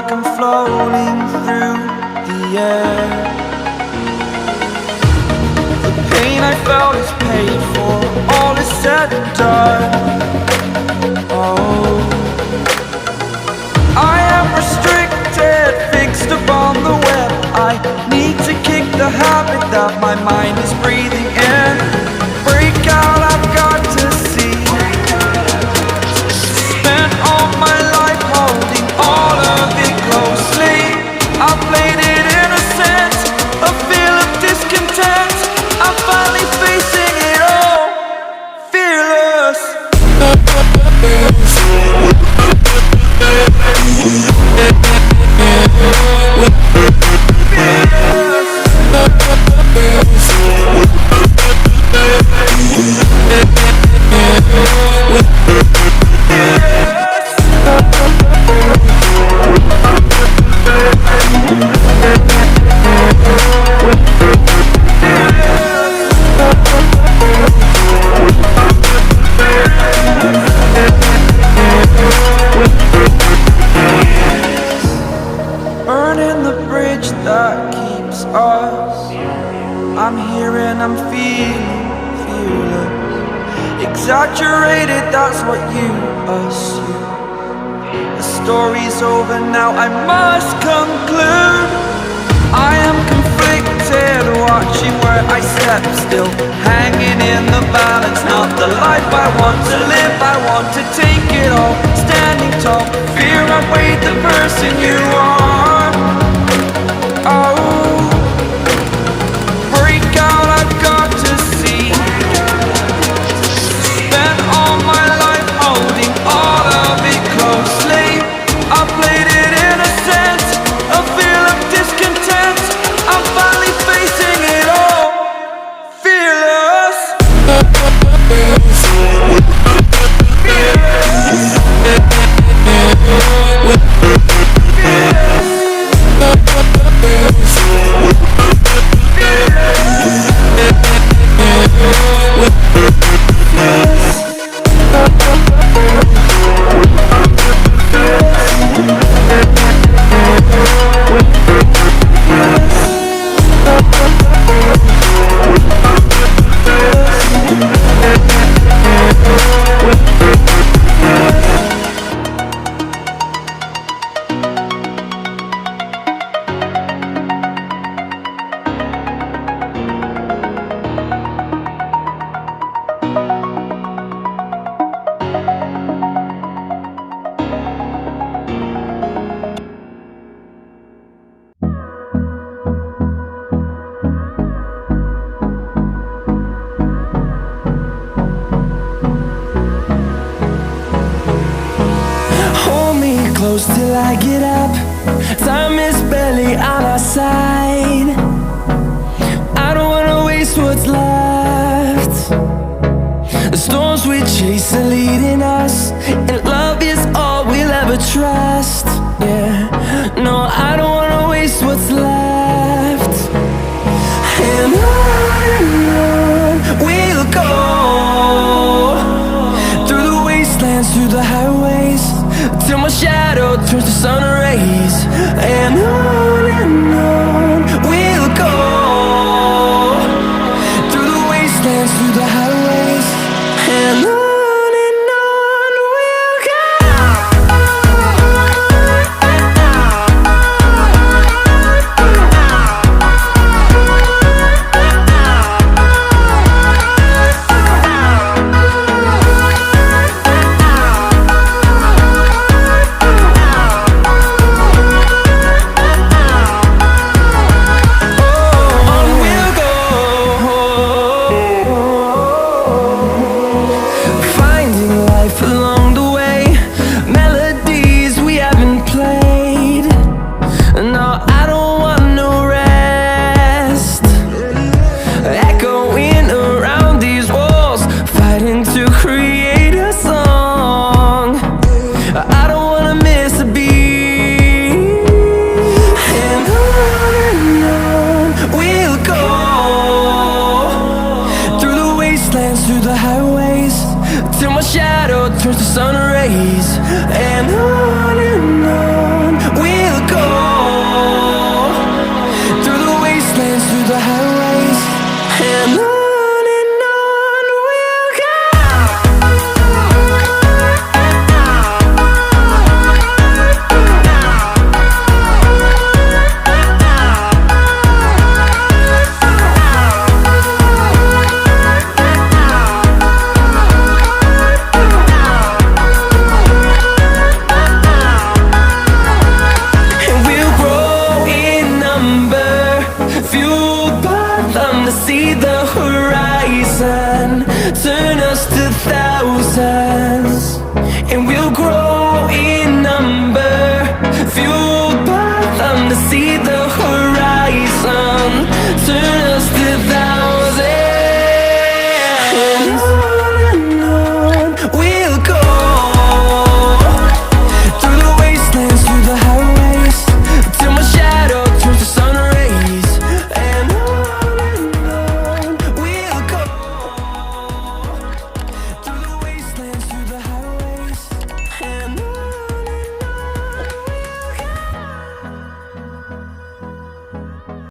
like I'm floating through the air. The pain I felt is paid for, all is said and done. Oh, I am restricted, fixed upon the web. I need to kick the habit that my mind is breathing in. Break out, I've got to see. Spent all my life holding all of it closely. I played it innocent, a feel of discontent. I'm finally facing it all, fearless. Burning the bridge that keeps us. I'm here and I'm feeling fearless. Exaggerated, that's what you assume. The story's over now, I must conclude. I am conflicted, watching where I step still, hanging in the balance. Not the life I want to live, I want to take it all. Standing tall, fear outweighed the person you are. Oh, break out, I've got to see. Spent all my life holding all of it closely. I played it innocent, a feel of discontent. I'm finally facing it all, fearless. Close till I get up. Time is barely on our side. I don't wanna waste what's left. The storms we chase are leading us.